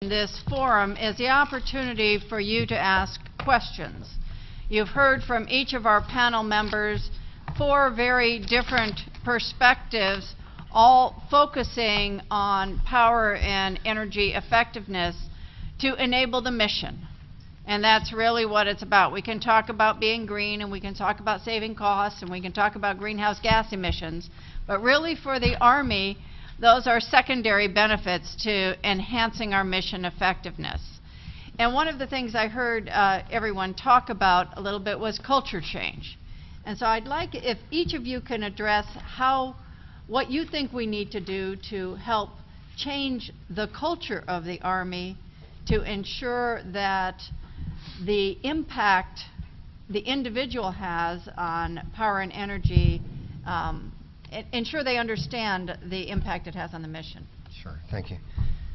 This forum is the opportunity for you to ask questions. You've heard from each of our panel members 4 very different perspectives, all focusing on power and energy effectiveness to enable the mission. And that's really what it's about. We can talk about being green, and we can talk about saving costs, and we can talk about greenhouse gas emissions, but really for the Army, those are secondary benefits to enhancing our mission effectiveness. And one of the things I heard everyone talk about a little bit was culture change. And so I'd like if each of you can address what you think we need to do to help change the culture of the Army to ensure that the impact the individual has on power and energy, ensure they understand the impact it has on the mission. Sure, thank you.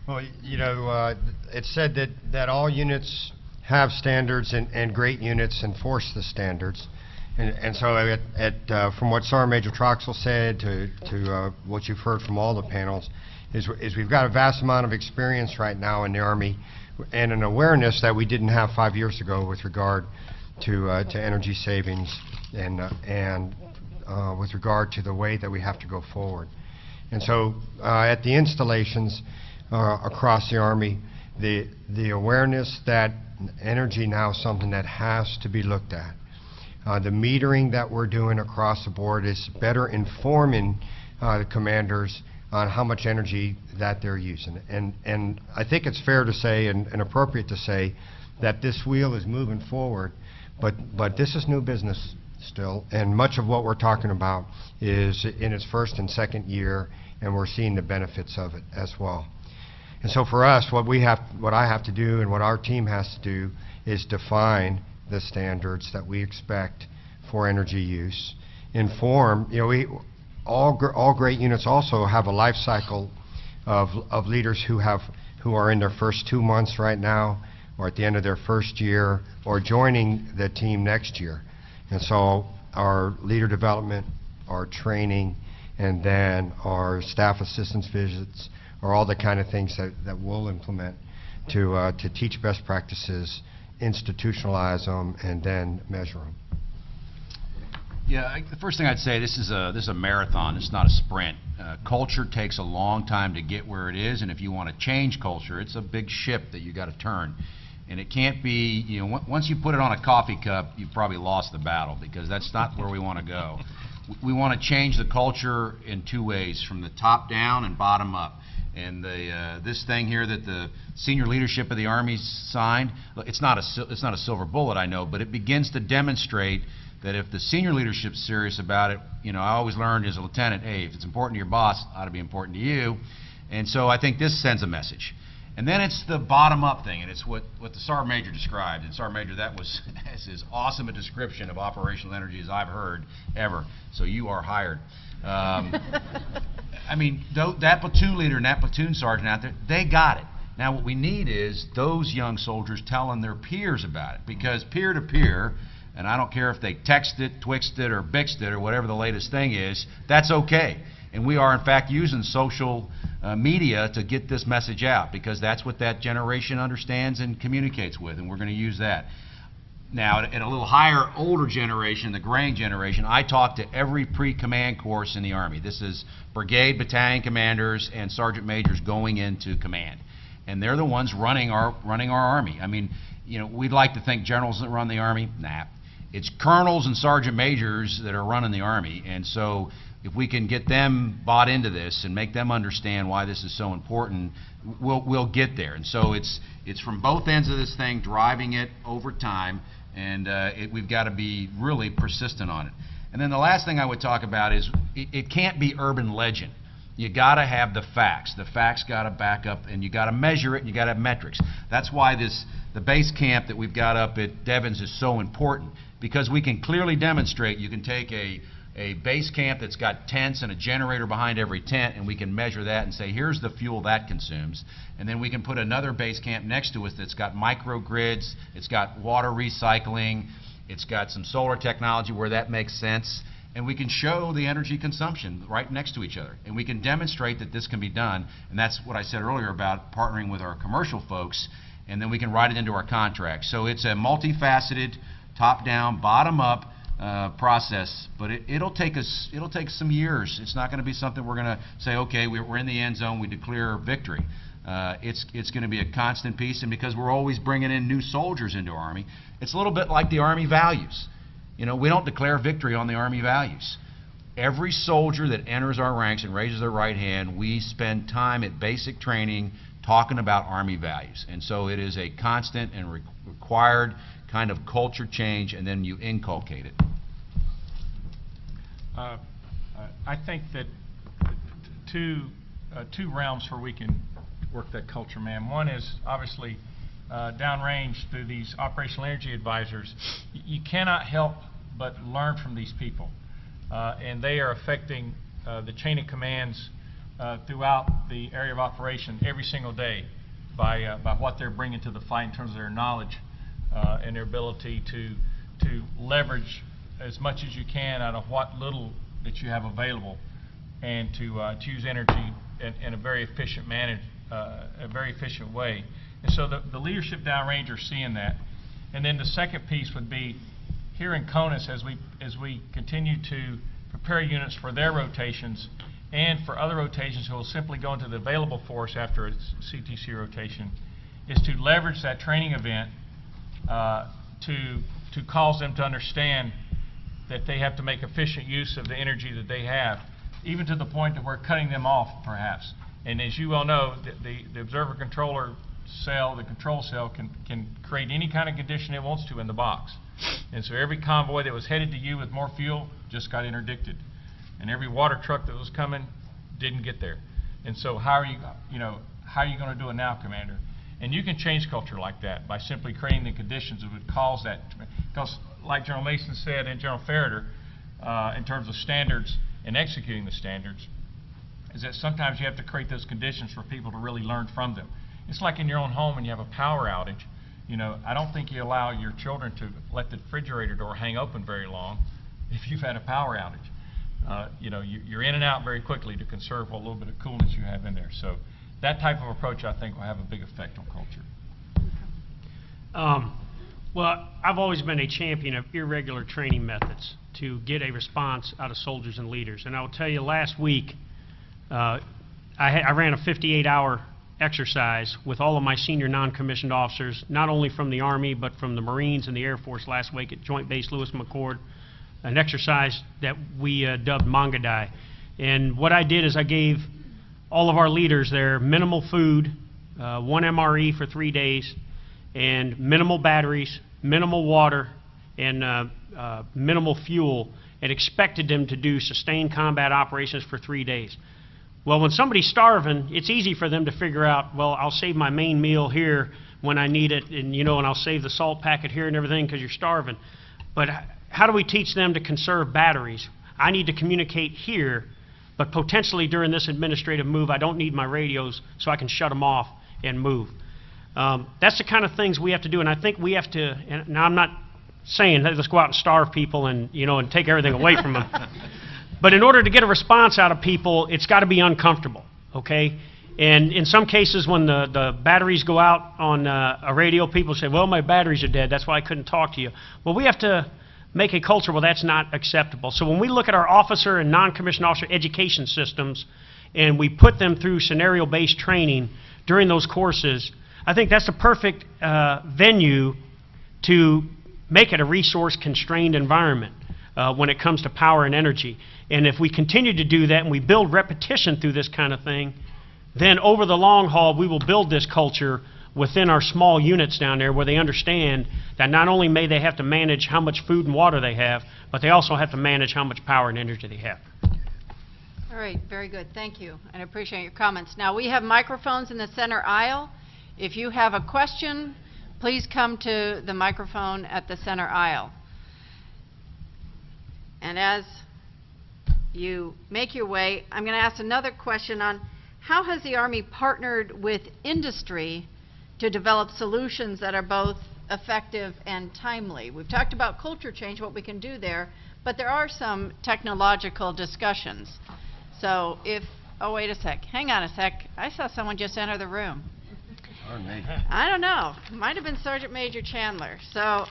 Well, you know, it's said that all units have standards, and great units enforce the standards. And so from what Sergeant Major Troxell said to what you've heard from all the panels, is we've got a vast amount of experience right now in the Army and an awareness that we didn't have 5 years ago with regard to energy savings and with regard to the way that we have to go forward. And so at the installations across the Army, the awareness that energy now is something that has to be looked at. The metering that we're doing across the board is better informing the commanders on how much energy that they're using. And I think it's fair to say and appropriate to say that this wheel is moving forward, but this is new business still, and much of what we're talking about is in its first and second year, and we're seeing the benefits of it as well. And so for us, what I have to do and what our team has to do is define the standards that we expect for energy use, inform, you know, all great units also have a life cycle of leaders who are in their first 2 months right now, or at the end of their first year, or joining the team next year. And so our leader development, our training, and then our staff assistance visits are all the kind of things that we'll implement to teach best practices, institutionalize them, and then measure them. Yeah, the first thing I'd say, this is a marathon. It's not a sprint. Culture takes a long time to get where it is, and if you want to change culture, it's a big ship that you got to turn. And it can't be, you know, once you put it on a coffee cup, you've probably lost the battle, because that's not where we want to go. We want to change the culture in 2 ways, from the top down and bottom up. And this thing here that the senior leadership of the Army signed, it's not a silver bullet, I know, but it begins to demonstrate that if the senior leadership's serious about it, you know, I always learned as a lieutenant, hey, if it's important to your boss, it ought to be important to you. And so I think this sends a message. And then it's the bottom-up thing, and it's what the Sergeant Major described. And Sergeant Major, that was as awesome a description of operational energy as I've heard ever. So you are hired. I mean, that platoon leader and that platoon sergeant out there, they got it. Now what we need is those young soldiers telling their peers about it, because peer-to-peer, and I don't care if they text it, twixt it, or bixed it, or whatever the latest thing is, that's okay. And we are, in fact, using social media to get this message out, because that's what that generation understands and communicates with, and we're going to use that. Now, at a little higher, older generation, the graying generation, I talk to every pre-command course in the Army. This is brigade, battalion commanders, and sergeant majors going into command. And they're the ones running our Army. I mean, you know, we'd like to think generals that run the Army. Nah. It's colonels and sergeant majors that are running the Army. And so if we can get them bought into this and make them understand why this is so important, we'll get there. And so it's from both ends of this thing, driving it over time, and we've got to be really persistent on it. And then the last thing I would talk about is it can't be urban legend. You got to have the facts. The facts got to back up, and you got to measure it, and you got to have metrics. That's why the base camp that we've got up at Devens is so important, because we can clearly demonstrate. You can take a base camp that's got tents and a generator behind every tent, and we can measure that and say, here's the fuel that consumes. And then we can put another base camp next to us that's got microgrids, it's got water recycling, it's got some solar technology where that makes sense. and we can show the energy consumption right next to each other, and we can demonstrate that this can be done. And that's what I said earlier about partnering with our commercial folks, and then we can write it into our contract. So it's a multifaceted, top-down, bottom-up process, but it'll take some years. It's not going to be something we're going to say, okay, we're in the end zone, we declare victory. It's going to be a constant piece, and because we're always bringing in new soldiers into our Army, it's a little bit like the Army values. You know, we don't declare victory on the Army values. Every soldier that enters our ranks and raises their right hand, we spend time at basic training talking about Army values. And so it is a constant and required kind of culture change, and then you inculcate it. I think that two realms where we can work that culture, ma'am. One is obviously downrange through these operational energy advisors. You cannot help but learn from these people, and they are affecting the chain of commands throughout the area of operation every single day by what they're bringing to the fight in terms of their knowledge and their ability to leverage as much as you can out of what little that you have available, and to use energy in a very efficient way. And so the leadership downrange are seeing that. And then the second piece would be here in CONUS, as we continue to prepare units for their rotations and for other rotations who will simply go into the available force after a CTC rotation, is to leverage that training event to cause them to understand that they have to make efficient use of the energy that they have, even to the point that we're cutting them off, perhaps. And as you well know, the observer controller cell, the control cell, can create any kind of condition it wants to in the box. And so every convoy that was headed to you with more fuel just got interdicted, and every water truck that was coming didn't get there. And so how are you going to do it now, Commander? And you can change culture like that by simply creating the conditions that would cause that. Because like General Mason said and General Ferreter, in terms of standards and executing the standards, is that sometimes you have to create those conditions for people to really learn from them. It's like in your own home when you have a power outage. You know, I don't think you allow your children to let the refrigerator door hang open very long if you've had a power outage. You know, you're in and out very quickly to conserve what little bit of coolness you have in there. So that type of approach, I think, will have a big effect on culture. Well, I've always been a champion of irregular training methods to get a response out of soldiers and leaders. And I will tell you, last week, I ran a 58-hour exercise with all of my senior non-commissioned officers, not only from the Army, but from the Marines and the Air Force last week at Joint Base Lewis McChord, an exercise that we dubbed Mongadai. And what I did is I gave all of our leaders there minimal food, 1 MRE for 3 days, and minimal batteries, minimal water, and minimal fuel, and expected them to do sustained combat operations for 3 days. Well, when somebody's starving, it's easy for them to figure out, well, I'll save my main meal here when I need it, and and I'll save the salt packet here and everything because you're starving. But how do we teach them to conserve batteries? I need to communicate here, but potentially during this administrative move, I don't need my radios, so I can shut them off and move. That's the kind of things we have to do, and I think we have to. And now, I'm not saying, hey, let's go out and starve people and and take everything away from them. But in order to get a response out of people, it's got to be uncomfortable, okay? And in some cases, when the batteries go out on a radio, people say, well, my batteries are dead, that's why I couldn't talk to you. Well, we have to make a culture where that's not acceptable. So when we look at our officer and non-commissioned officer education systems, and we put them through scenario-based training during those courses, I think that's the perfect venue to make it a resource-constrained environment when it comes to power and energy. And if we continue to do that and we build repetition through this kind of thing, then over the long haul, we will build this culture within our small units down there where they understand that not only may they have to manage how much food and water they have, but they also have to manage how much power and energy they have. All right, very good. Thank you, and I appreciate your comments. Now, we have microphones in the center aisle. If you have a question, please come to the microphone at the center aisle. And as you make your way, I'm going to ask another question on how has the Army partnered with industry to develop solutions that are both effective and timely? We've talked about culture change, what we can do there, but there are some technological discussions. So if, oh, wait a sec, hang on a sec, I saw someone just enter the room. I don't know, might have been Sergeant Major Chandler. So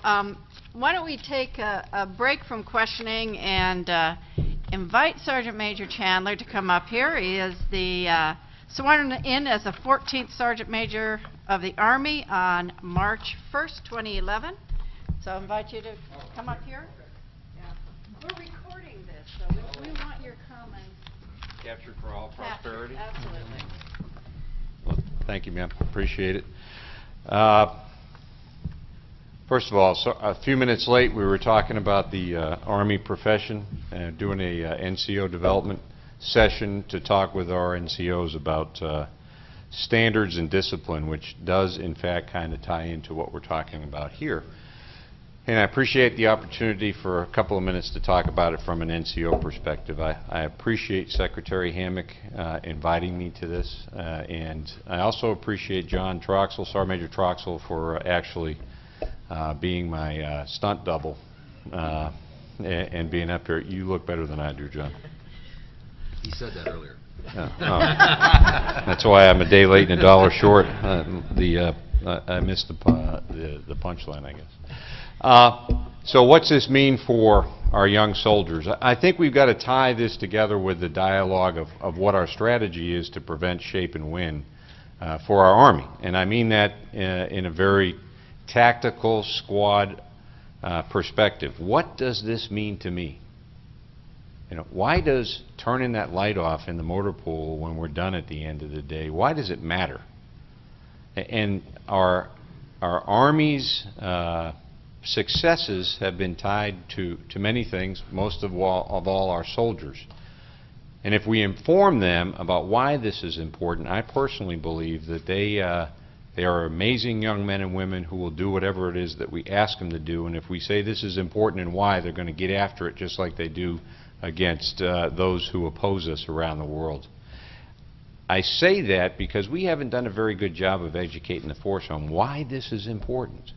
why don't we take a break from questioning and invite Sergeant Major Chandler to come up here. He is the sworn in as the 14th Sergeant Major of the Army on March 1st, 2011. So I invite you to come up here. Yeah. We're recording this, so we want your comments Captured for all prosperity. Absolutely. Well, thank you, ma'am. Appreciate it. First of all, so a few minutes late, we were talking about the Army profession and doing a NCO development session to talk with our NCOs about standards and discipline, which does in fact kind of tie into what we're talking about here. And I appreciate the opportunity for a couple of minutes to talk about it from an NCO perspective. I appreciate Secretary Hammack inviting me to this, and I also appreciate John Troxel, Sergeant Major Troxel, for actually being my stunt double and being up here. You look better than I do, John. He said that earlier. That's why I'm a day late and a dollar short. I missed the punchline, I guess. So what's this mean for our young soldiers? I think we've got to tie this together with the dialogue of what our strategy is to prevent, shape, and win for our Army. And I mean that in a very tactical squad perspective. What does this mean to me? You know, why does turning that light off in the motor pool when we're done at the end of the day, why does it matter? And our Army's successes have been tied to many things, most of all our soldiers. And if we inform them about why this is important, I personally believe that they are amazing young men and women who will do whatever it is that we ask them to do. And if we say this is important and why, they're going to get after it just like they do against those who oppose us around the world. I say that because we haven't done a very good job of educating the force on why this is important.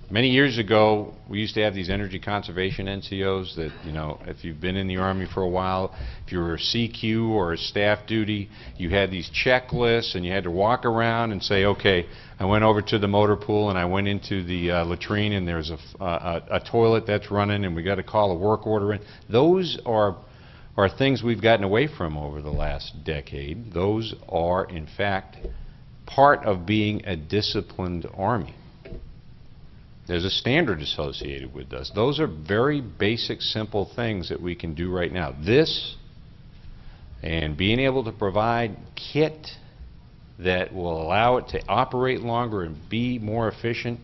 Many years ago, we used to have these energy conservation NCOs that, you know, if you've been in the Army for a while, if you were a CQ or a staff duty, you had these checklists and you had to walk around and say, okay, I went over to the motor pool and I went into the latrine and there's a toilet that's running and we got to call a work order in. Those are things we've gotten away from over the last decade. Those are, in fact, part of being a disciplined Army. There's a standard associated with this. Those are very basic, simple things that we can do right now. This, and being able to provide kit that will allow it to operate longer and be more efficient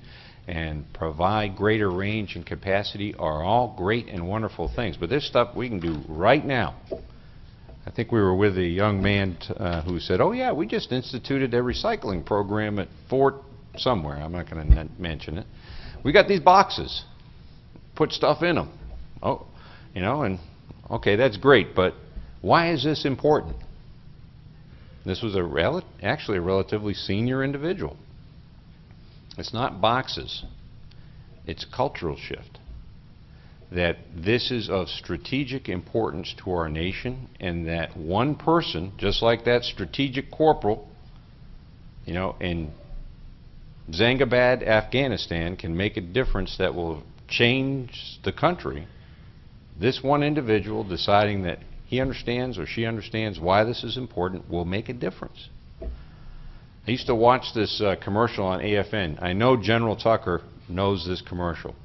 and provide greater range and capacity are all great and wonderful things. But there's stuff we can do right now. I think we were with a young man who said, oh yeah, we just instituted a recycling program at Fort somewhere. I'm not going to mention it. We got these boxes, put stuff in them. Oh, you know, and okay, that's great, but why is this important? This was actually a relatively senior individual. It's not boxes, it's a cultural shift. That this is of strategic importance to our nation, and that one person, just like that strategic corporal, you know, in Zangabad, Afghanistan, can make a difference that will change the country. This one individual deciding that he understands or she understands why this is important will make a difference. I used to watch this commercial on AFN. I know General Tucker knows this commercial.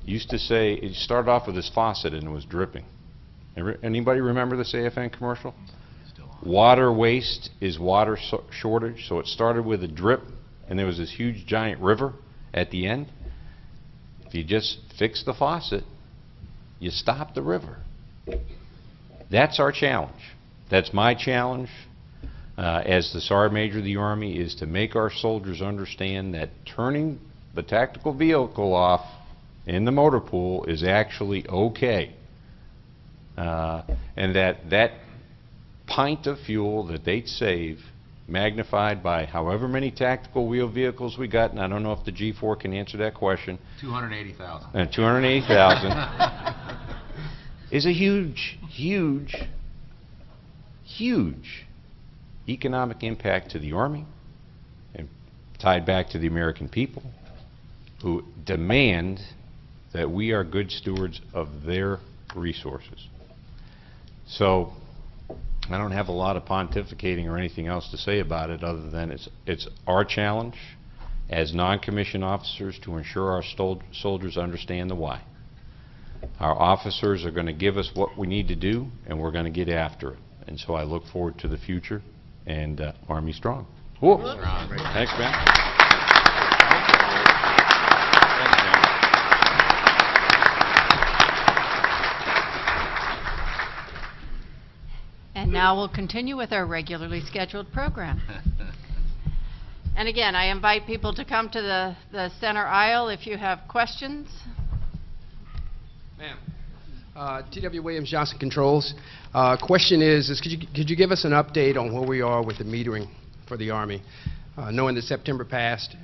He used to say, it started off with this faucet and it was dripping. Anybody remember this AFN commercial? Water waste is water shortage, so it started with a drip and there was this huge giant river at the end. If you just fix the faucet, you stop the river. That's our challenge. That's my challenge as the Sergeant Major of the Army, is to make our soldiers understand that turning the tactical vehicle off in the motor pool is actually okay. And that pint of fuel that they'd save, magnified by however many tactical wheel vehicles we got, and I don't know if the G4 can answer that question. 280,000. 280,000. is a huge, huge, huge economic impact to the Army and tied back to the American people who demand that we are good stewards of their resources. So I don't have a lot of pontificating or anything else to say about it other than it's our challenge as non-commissioned officers to ensure our soldiers understand the why. Our officers are going to give us what we need to do, and we're going to get after it. And so I look forward to the future, and Army strong. Cool. Strong. Thanks, man. And now we'll continue with our regularly scheduled program. And again, I invite people to come to the center aisle if you have questions. Ma'am, T.W. Williams, Johnson Controls. Question is could you give us an update on where we are with the metering for the Army? Knowing that September passed,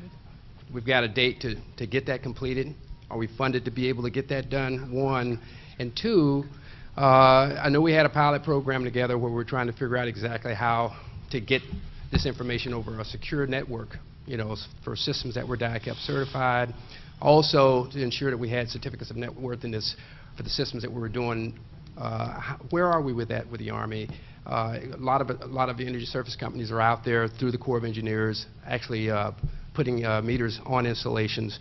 we've got a date to get that completed. Are we funded to be able to get that done, one? And two, I know we had a pilot program together where we're trying to figure out exactly how to get this information over a secure network, you know, for systems that were DICAP certified. Also, to ensure that we had certificates of net worthiness for the systems that we were doing. Where are we with that with the Army? A lot of the energy service companies are out there through the Corps of Engineers actually putting meters on installations.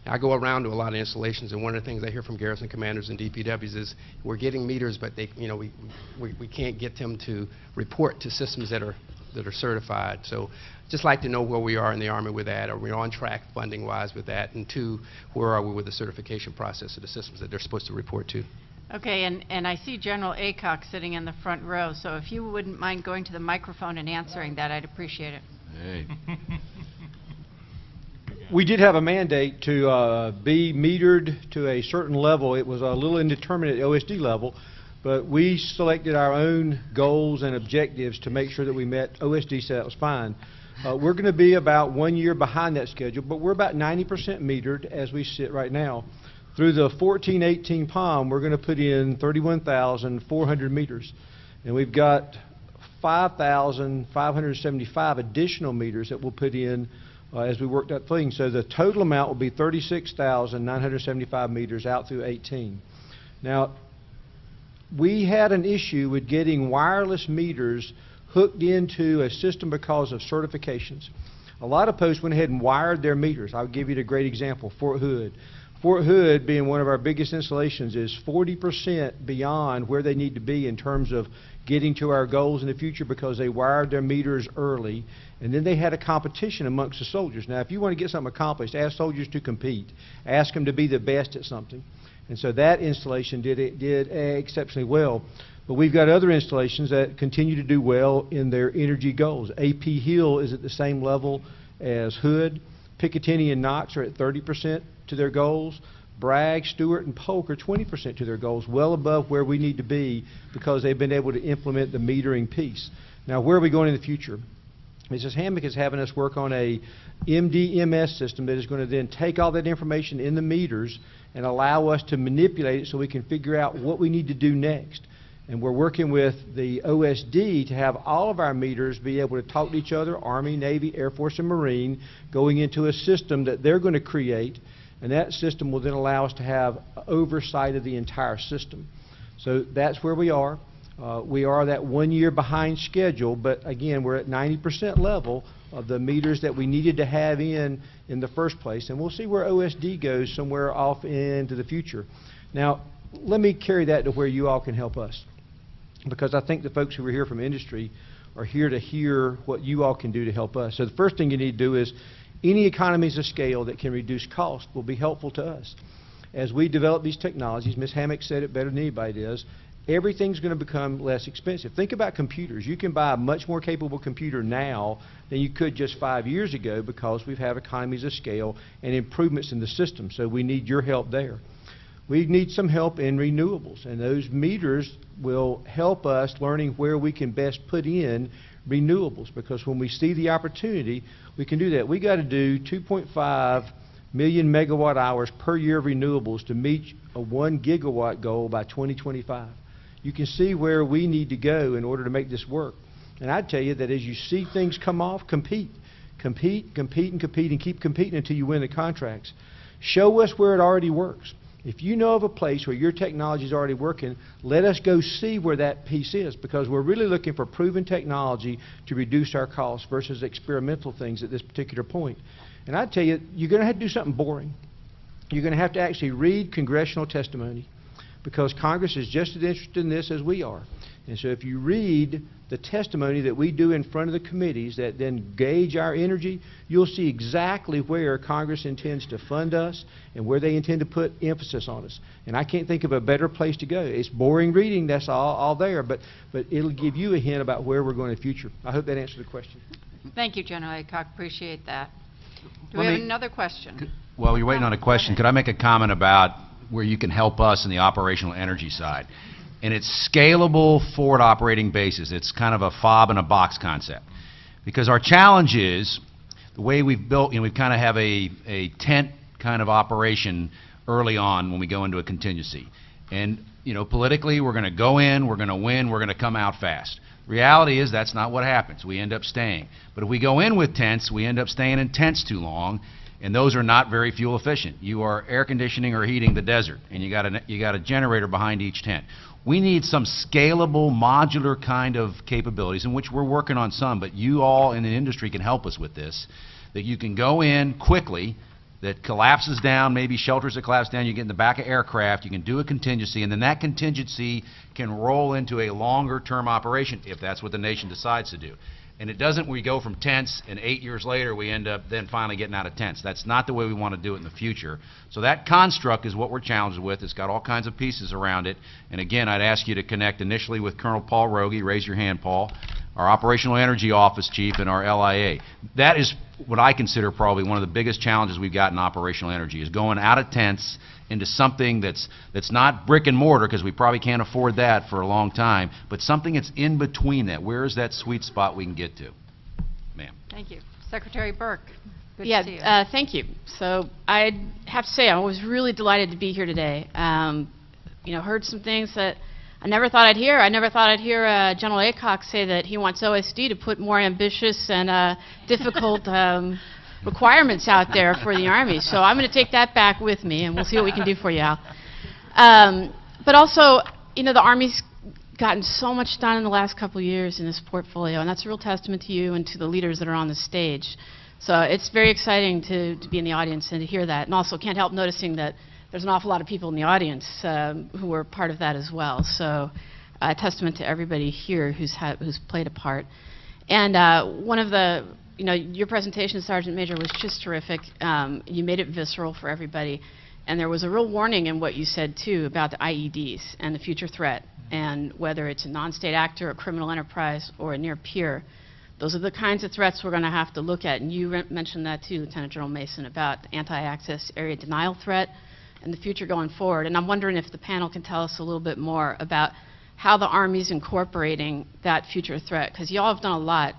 I go around to a lot of installations, and one of the things I hear from garrison commanders and DPWs is we're getting meters, but they, you know, we can't get them to report to systems that are certified. So just like to know where we are in the Army with that. Are we on track funding-wise with that? And two, where are we with the certification process of the systems that they're supposed to report to? Okay, and I see General Aycock sitting in the front row, so if you wouldn't mind going to the microphone and answering that, I'd appreciate it. Hey. We did have a mandate to be metered to a certain level. It was a little indeterminate OSD level, but we selected our own goals and objectives to make sure that we met OSD, so that was fine. We're going to be about 1 year behind that schedule, but we're about 90% metered as we sit right now. Through the 14-18 POM, we're going to put in 31,400 meters, and we've got 5,575 additional meters that we'll put in as we work that thing. So the total amount will be 36,975 meters out through 18. Now, we had an issue with getting wireless meters hooked into a system because of certifications. A lot of posts went ahead and wired their meters. I'll give you a great example, Fort Hood. Fort Hood, being one of our biggest installations, is 40% beyond where they need to be in terms of getting to our goals in the future because they wired their meters early, and then they had a competition amongst the soldiers. Now, if you want to get something accomplished, ask soldiers to compete. Ask them to be the best at something. And so that installation did exceptionally well. But we've got other installations that continue to do well in their energy goals. AP Hill is at the same level as Hood. Picatinny and Knox are at 30% to their goals. Bragg, Stewart, and Polk are 20% to their goals, well above where we need to be because they've been able to implement the metering piece. Now, where are we going in the future? Mrs. Hammack is having us work on a MDMS system that is going to then take all that information in the meters and allow us to manipulate it so we can figure out what we need to do next. And we're working with the OSD to have all of our meters be able to talk to each other, Army, Navy, Air Force, and Marine, going into a system that they're going to create, and that system will then allow us to have oversight of the entire system. So that's where we are. We are that 1 year behind schedule, but again, we're at 90% level of the meters that we needed to have in the first place, and we'll see where OSD goes somewhere off into the future. Now, let me carry that to where you all can help us, because I think the folks who are here from industry are here to hear what you all can do to help us. So the first thing you need to do is any economies of scale that can reduce cost will be helpful to us. As we develop these technologies, Ms. Hammack said it better than anybody does, everything's going to become less expensive. Think about computers. You can buy a much more capable computer now than you could just 5 years ago because we have economies of scale and improvements in the system. So we need your help there. We need some help in renewables, and those meters will help us learning where we can best put in renewables, because when we see the opportunity, we can do that. We got to do 2.5 million megawatt hours per year of renewables to meet a 1 gigawatt goal by 2025. You can see where we need to go in order to make this work. And I'd tell you that as you see things come off, compete. Compete, compete, and compete, and keep competing until you win the contracts. Show us where it already works. If you know of a place where your technology is already working, let us go see where that piece is, because we're really looking for proven technology to reduce our costs versus experimental things at this particular point. And I'd tell you, you're going to have to do something boring. You're going to have to actually read congressional testimony, because Congress is just as interested in this as we are. And so if you read the testimony that we do in front of the committees that then gauge our energy, you'll see exactly where Congress intends to fund us and where they intend to put emphasis on us. And I can't think of a better place to go. It's boring reading, that's all there, but it'll give you a hint about where we're going in the future. I hope that answered the question. Thank you, General Aycock. Appreciate that. Do Let we have me- another question? Well, you're waiting on a Go question. ahead. Could I make a comment about where you can help us in the operational energy side? And it's scalable forward operating basis. It's kind of a fob in a box concept. Because our challenge is, the way we've built, we've kind of have a tent kind of operation early on when we go into a contingency. And, politically, we're going to go in, we're going to win, we're going to come out fast. Reality is that's not what happens. We end up staying. But if we go in with tents, we end up staying in tents too long, and those are not very fuel efficient. You are air conditioning or heating the desert, and you got a generator behind each tent. We need some scalable, modular kind of capabilities, in which we're working on some, but you all in the industry can help us with this, that you can go in quickly, that collapses down, maybe shelters that collapse down, you get in the back of aircraft, you can do a contingency, and then that contingency can roll into a longer-term operation, if that's what the nation decides to do. And it doesn't, we go from tents, and 8 years later, we end up then finally getting out of tents. That's not the way we want to do it in the future. So that construct is what we're challenged with. It's got all kinds of pieces around it. And again, I'd ask you to connect initially with Colonel Paul Rogie. Raise your hand, Paul. Our Operational Energy Office Chief and our LIA. That is what I consider probably one of the biggest challenges we've got in operational energy, is going out of tents into something that's not brick and mortar, because we probably can't afford that for a long time, but something that's in between that. Where is that sweet spot we can get to? Ma'am. Thank you. Secretary Burke, good Yeah, to see you. thank you. So I have to say I was really delighted to be here today. Heard some things that I never thought I'd hear. I never thought I'd hear General Aycock say that he wants OSD to put more ambitious and difficult requirements out there for the Army. So I'm going to take that back with me, and we'll see what we can do for you, Al. But also, the Army's gotten so much done in the last couple of years in this portfolio, and that's a real testament to you and to the leaders that are on the stage. So it's very exciting to be in the audience and to hear that. And also can't help noticing that there's an awful lot of people in the audience who were part of that as well. So a testament to everybody here who's played a part. And one of the, your presentation, Sergeant Major, was just terrific. You made it visceral for everybody. And there was a real warning in what you said, too, about the IEDs and the future threat, and whether it's a non-state actor, a criminal enterprise, or a near peer. Those are the kinds of threats we're going to have to look at. And you mentioned that, too, Lieutenant General Mason, about the anti-access area denial threat and the future going forward. And I'm wondering if the panel can tell us a little bit more about how the Army's incorporating that future threat, because you all have done a lot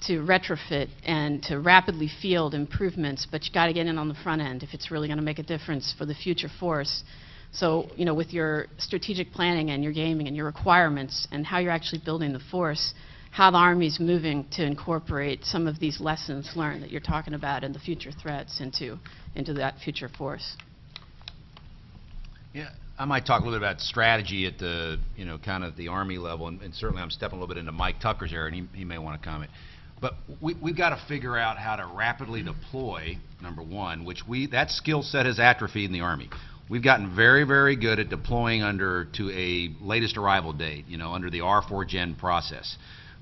to retrofit and to rapidly field improvements, but you got to get in on the front end if it's really going to make a difference for the future force. So, with your strategic planning and your gaming and your requirements and how you're actually building the force, how the Army's moving to incorporate some of these lessons learned that you're talking about and the future threats into that future force. Yeah, I might talk a little bit about strategy at the, kind of the Army level, and certainly I'm stepping a little bit into Mike Tucker's area, and he may want to comment. But we've got to figure out how to rapidly deploy, number one, that skill set has atrophied in the Army. We've gotten very, very good at deploying to a latest arrival date, under the R4 Gen process.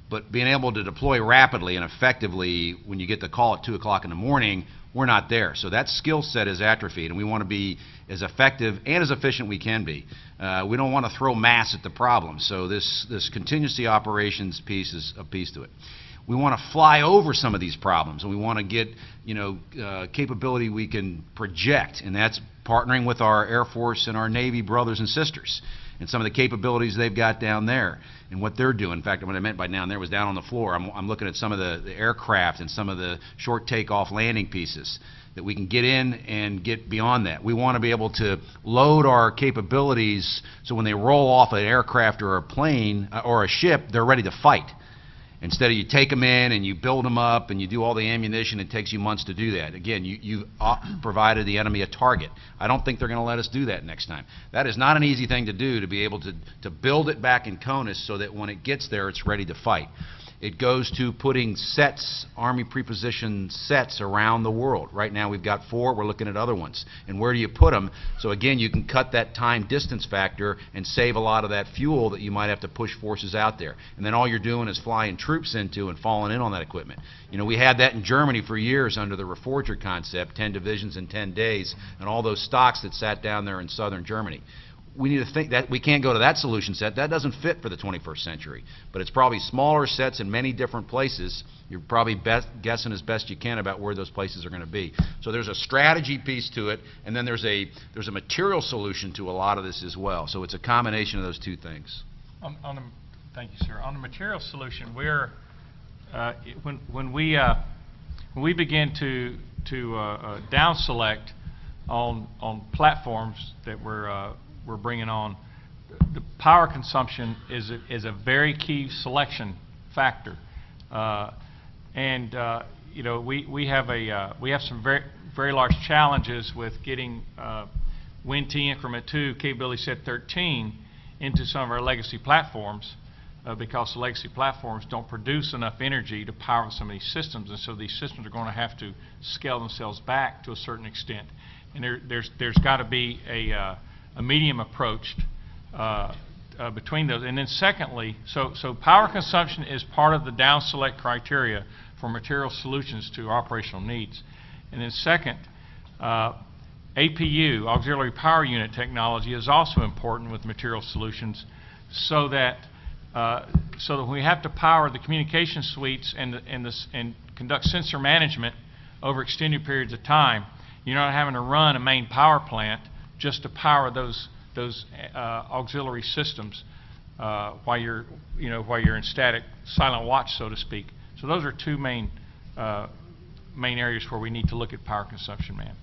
But being able to deploy rapidly and effectively when you get the call at 2 o'clock in the morning, we're not there. So that skill set is atrophied, and we want to be as effective and as efficient we can be. We don't want to throw mass at the problem. So this contingency operations piece is a piece to it. We want to fly over some of these problems, and we want to get capability we can project, and that's partnering with our Air Force and our Navy brothers and sisters. and some of the capabilities they've got down there and what they're doing. In fact, what I meant by down there was down on the floor. I'm looking at some of the aircraft and some of the short takeoff landing pieces that we can get in and get beyond that. We want to be able to load our capabilities so when they roll off an aircraft or a plane or a ship, they're ready to fight. Instead of you take them in and you build them up and you do all the ammunition, it takes you months to do that. Again, you've provided the enemy a target. I don't think they're going to let us do that next time. That is not an easy thing to do, to be able to build it back in CONUS so that when it gets there, it's ready to fight. It goes to putting sets, Army preposition sets around the world. Right now we've got 4, we're looking at other ones. And where do you put them? So again, you can cut that time distance factor and save a lot of that fuel that you might have to push forces out there. And then all you're doing is flying troops into and falling in on that equipment. You know, we had that in Germany for years under the Reforger concept, 10 divisions in 10 days, and all those stocks that sat down there in southern Germany. We need to think that we can't go to that solution set. That doesn't fit for the 21st century. But it's probably smaller sets in many different places. You're probably guessing as best you can about where those places are going to be. So there's a strategy piece to it, and then there's a material solution to a lot of this as well. So it's a combination of those two things. Thank you, sir. On the material solution, we're when we begin to down select on platforms that we're bringing on, the power consumption is a very key selection factor, you know, we have some very large challenges with getting Win-T Increment 2 capability set 13 into some of our legacy platforms, because the legacy platforms don't produce enough energy to power some of these systems, and so these systems are going to have to scale themselves back to a certain extent, and there's got to be a medium approach between those. And then secondly, so power consumption is part of the down select criteria for material solutions to operational needs. And then second, APU, auxiliary power unit technology, is also important with material solutions, so that when we have to power the communication suites and conduct sensor management over extended periods of time, you're not having to run a main power plant just to power those auxiliary systems while you're in static silent watch, so to speak. So those are two main areas where we need to look at power consumption, ma'am.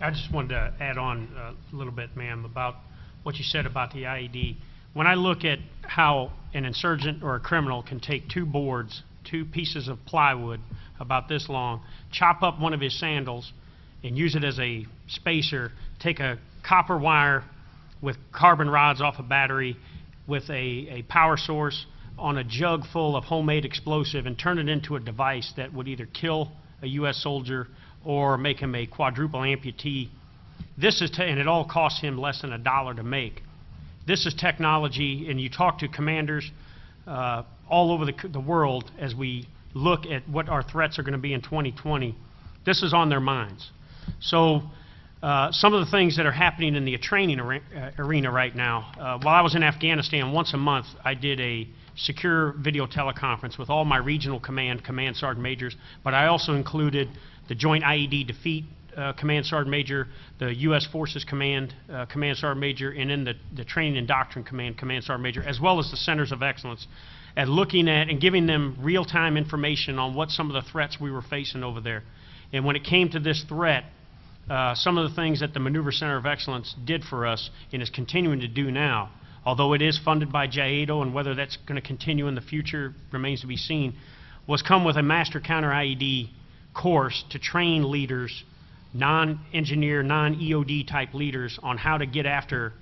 I just wanted to add on a little bit, ma'am, about what you said about the IED. When I look at how an insurgent or a criminal can take 2 boards, 2 pieces of plywood about this long, chop up one of his sandals and use it as a spacer, take a copper wire with carbon rods off a battery with a power source on a jug full of homemade explosive and turn it into a device that would either kill a U.S. soldier or make him a quadruple amputee. This is, and it all costs him less than $1 to make. This is technology, and you talk to commanders all over the world as we look at what our threats are going to be in 2020. This is on their minds. So some of the things that are happening in the training arena right now, while I was in Afghanistan, once a month I did a secure video teleconference with all my regional command sergeant majors, but I also included the Joint IED Defeat Command Sergeant Major, the U.S. Forces Command Sergeant Major, and then the Training and Doctrine Command Sergeant Major, as well as the Centers of Excellence, at looking at and giving them real-time information on what some of the threats we were facing over there. And when it came to this threat, some of the things that the Maneuver Center of Excellence did for us and is continuing to do now, although it is funded by JATO, and whether that's going to continue in the future remains to be seen, was come with a Master Counter IED course to train leaders, non-engineer, non-EOD type leaders, on how to get after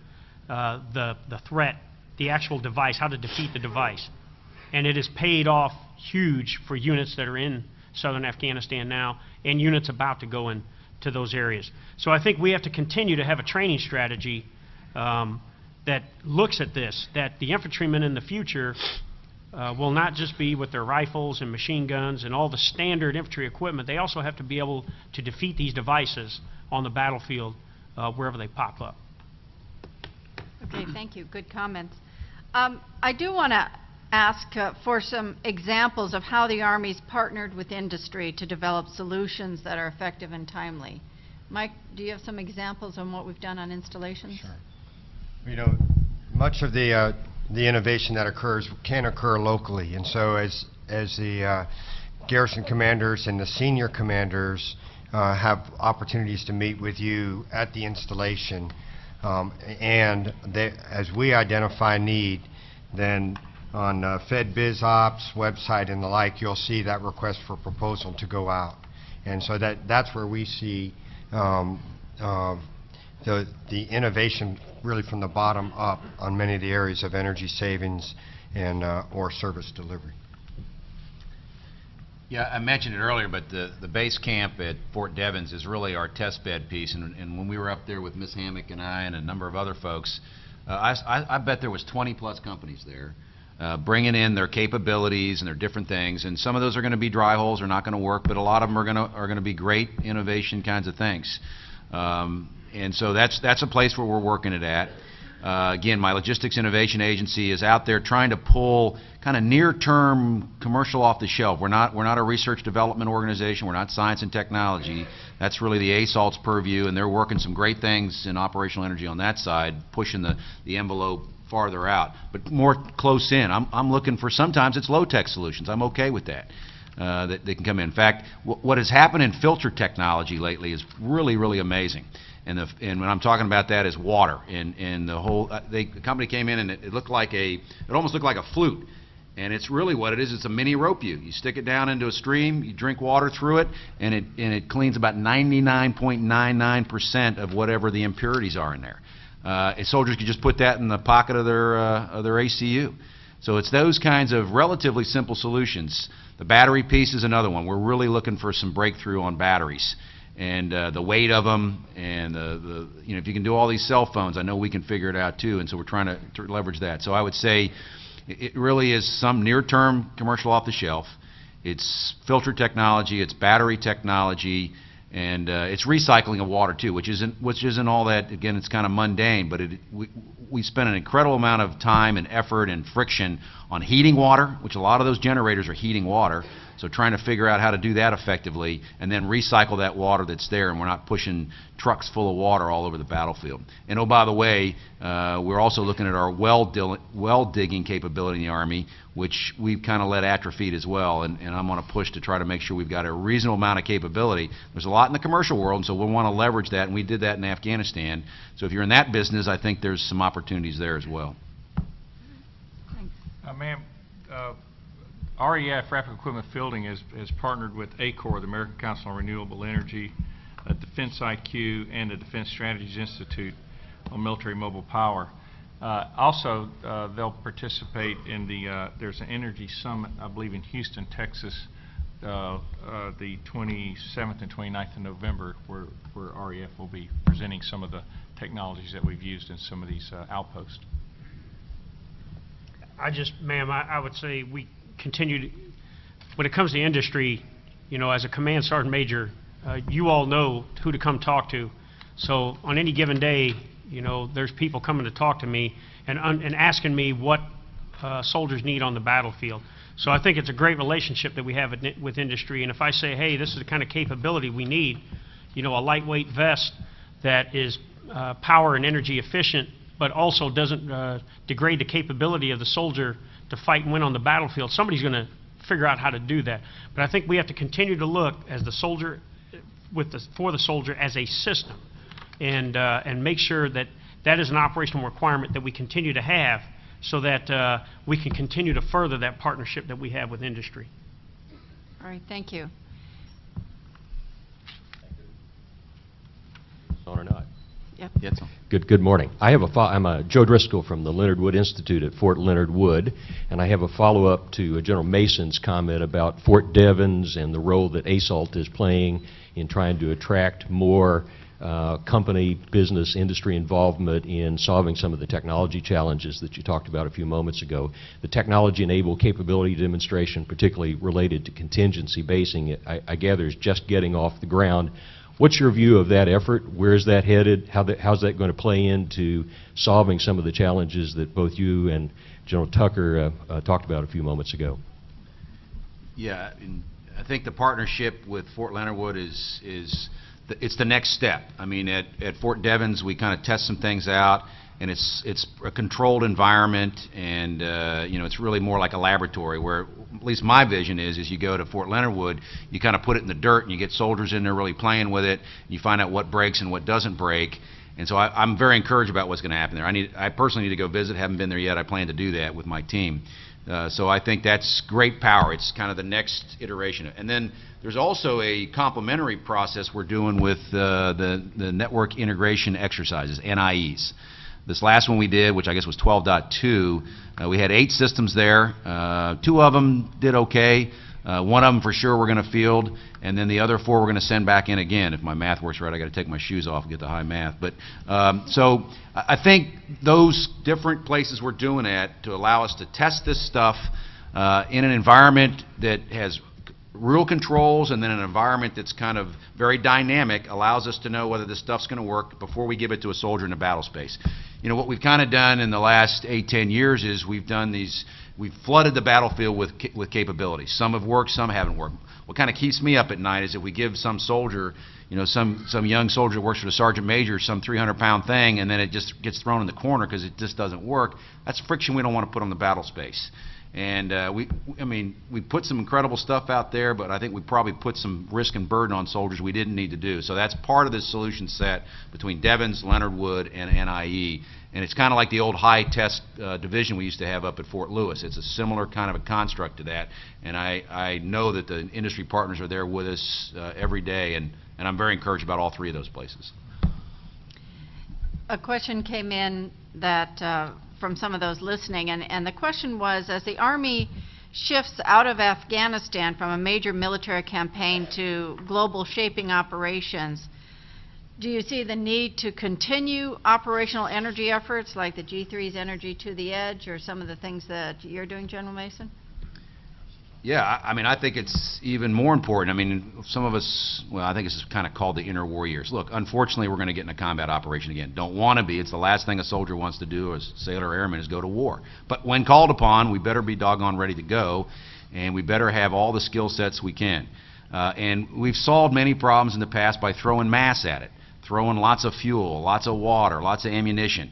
the threat, the actual device, how to defeat the device. And it has paid off huge for units that are in southern Afghanistan now and units about to go into those areas. So I think we have to continue to have a training strategy that looks at this, that the infantrymen in the future will not just be with their rifles and machine guns and all the standard infantry equipment. They also have to be able to defeat these devices on the battlefield wherever they pop up. Okay, thank you. Good comments. I do want to ask for some examples of how the Army's partnered with industry to develop solutions that are effective and timely. Mike, do you have some examples on what we've done on installations? Sure. You know, much of the innovation that occurs can occur locally, and so as the garrison commanders and the senior commanders have opportunities to meet with you at the installation, and as we identify need, then on Fed Biz Ops website and the like, you'll see that request for proposal to go out, and so that's where we see the innovation really from the bottom up on many of the areas of energy savings and or service delivery. Yeah, I mentioned it earlier, but the base camp at Fort Devens is really our test bed piece. And when we were up there with Ms. Hammack and I and a number of other folks, I bet there was 20-plus companies there bringing in their capabilities and their different things. And some of those are going to be dry holes, are not going to work, but a lot of them are going to be great innovation kinds of things. And so that's a place where we're working it at. Again, my logistics innovation agency is out there trying to pull kind of near-term commercial off the shelf. We're not a research development organization. We're not science and technology. That's really the ASALT's purview, and they're working some great things in operational energy on that side, pushing the envelope farther out, but more close in. I'm looking for, sometimes it's low-tech solutions. I'm okay with that. That they can come in. In fact, what has happened in filter technology lately is really, really amazing. And when I'm talking about that is water. And the whole the company came in and it almost looked like a flute. And it's really what it is. It's a mini rope you. You stick it down into a stream, you drink water through it, and it cleans about 99.99% of whatever the impurities are in there. And soldiers could just put that in the pocket of their ACU. So it's those kinds of relatively simple solutions. The battery piece is another one. We're really looking for some breakthrough on batteries. And the weight of them, and if you can do all these cell phones, I know we can figure it out too, and so we're trying to leverage that. So I would say it really is some near-term commercial off the shelf. It's filter technology, it's battery technology, and it's recycling of water too, which isn't all that. Again, it's kind of mundane, but we spend an incredible amount of time and effort and friction on heating water, which a lot of those generators are heating water. So trying to figure out how to do that effectively and then recycle that water that's there, and we're not pushing trucks full of water all over the battlefield. And oh, by the way, we're also looking at our well digging capability in the Army, which we've kind of let atrophy as well, and I'm on a push to try to make sure we've got a reasonable amount of capability. There's a lot in the commercial world, and so we'll want to leverage that, and we did that in Afghanistan. So if you're in that business, I think there's some opportunities there as well. Thanks. Ma'am, REF, Rapid Equipment Fielding, has partnered with ACOR, the American Council on Renewable Energy, Defense IQ, and the Defense Strategies Institute on military mobile power. Also, they'll participate in there's an energy summit, I believe, in Houston, Texas, the 27th and 29th of November, where REF will be presenting some of the technologies that we've used in some of these outposts. Ma'am, I would say we continue to, when it comes to industry, as a command sergeant major, you all know who to come talk to. So on any given day, there's people coming to talk to me and asking me what soldiers need on the battlefield. So I think it's a great relationship that we have with industry. And if I say, hey, this is the kind of capability we need, a lightweight vest that is power and energy efficient, but also doesn't degrade the capability of the soldier to fight and win on the battlefield, somebody's going to figure out how to do that. But I think we have to continue to look as the soldier, for the soldier as a system, and make sure that that is an operational requirement that we continue to have, so that we can continue to further that partnership that we have with industry. All right, thank you. On or not? Yep. Yes. Good morning. I'm Joe Driscoll from the Leonard Wood Institute at Fort Leonard Wood, and I have a follow-up to General Mason's comment about Fort Devens and the role that ASALT is playing in trying to attract more company, business, industry involvement in solving some of the technology challenges that you talked about a few moments ago. The technology-enabled capability demonstration, particularly related to contingency basing, I gather is just getting off the ground. What's your view of that effort? Where is that headed? How's that going to play into solving some of the challenges that both you and General Tucker talked about a few moments ago? Yeah, I think the partnership with Fort Leonard Wood it's the next step. I mean, at Fort Devens, we kind of test some things out, and it's a controlled environment, and you know, it's really more like a laboratory where, at least my vision is you go to Fort Leonard Wood, you kind of put it in the dirt and you get soldiers in there really playing with it, and you find out what breaks and what doesn't break. And so I'm very encouraged about what's going to happen there. I personally need to go visit. Haven't been there yet. I plan to do that with my team. So I think that's great power. It's kind of the next iteration. And then there's also a complementary process we're doing with the network integration exercises, NIEs. This last one we did, which I guess was 12.2, we had 8 systems there. 2 of them did okay. One of them for sure we're going to field, and then the other 4 we're going to send back in again. If my math works right, I got to take my shoes off and get the high math. But so I think those different places we're doing it to allow us to test this stuff in an environment that has real controls, and then an environment that's kind of very dynamic allows us to know whether this stuff's going to work before we give it to a soldier in a battle space. You know, what we've kind of done in the last 8-10 years is we've flooded the battlefield with capabilities. Some have worked, some haven't worked. What kind of keeps me up at night is if we give some soldier, you know, some young soldier that works for the sergeant major some 300-pound thing, and then it just gets thrown in the corner because it just doesn't work. That's friction we don't want to put on the battle space. And we put some incredible stuff out there, but I think we probably put some risk and burden on soldiers we didn't need to do. So that's part of the solution set between Devens, Leonard Wood, and NIE. And it's kind of like the old high test division we used to have up at Fort Lewis. It's a similar kind of a construct to that. And I know that the industry partners are there with us every day, and I'm very encouraged about all 3 of those places. A question came in that from some of those listening, and the question was, as the Army shifts out of Afghanistan from a major military campaign to global shaping operations, do you see the need to continue operational energy efforts like the G3's Energy to the Edge, or some of the things that you're doing, General Mason? Yeah, I think it's even more important. I mean, some of us, well, I think this is kind of called the inner war years. Look, unfortunately, we're going to get in a combat operation again. Don't want to be. It's the last thing a soldier wants to do as sailor or airman is go to war. But when called upon, we better be doggone ready to go, and we better have all the skill sets we can. And we've solved many problems in the past by throwing mass at it, throwing lots of fuel, lots of water, lots of ammunition.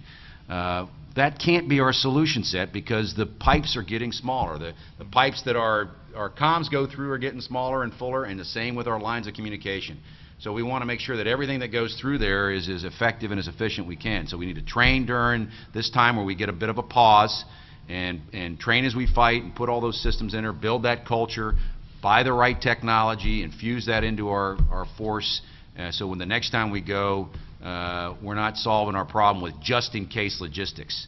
That can't be our solution set because the pipes are getting smaller. The pipes that our comms go through are getting smaller and fuller, and the same with our lines of communication. So we want to make sure that everything that goes through there is as effective and as efficient we can. So we need to train during this time where we get a bit of a pause and train as we fight and put all those systems in there, build that culture, buy the right technology, infuse that into our force. So when the next time we go, we're not solving our problem with just-in-case logistics.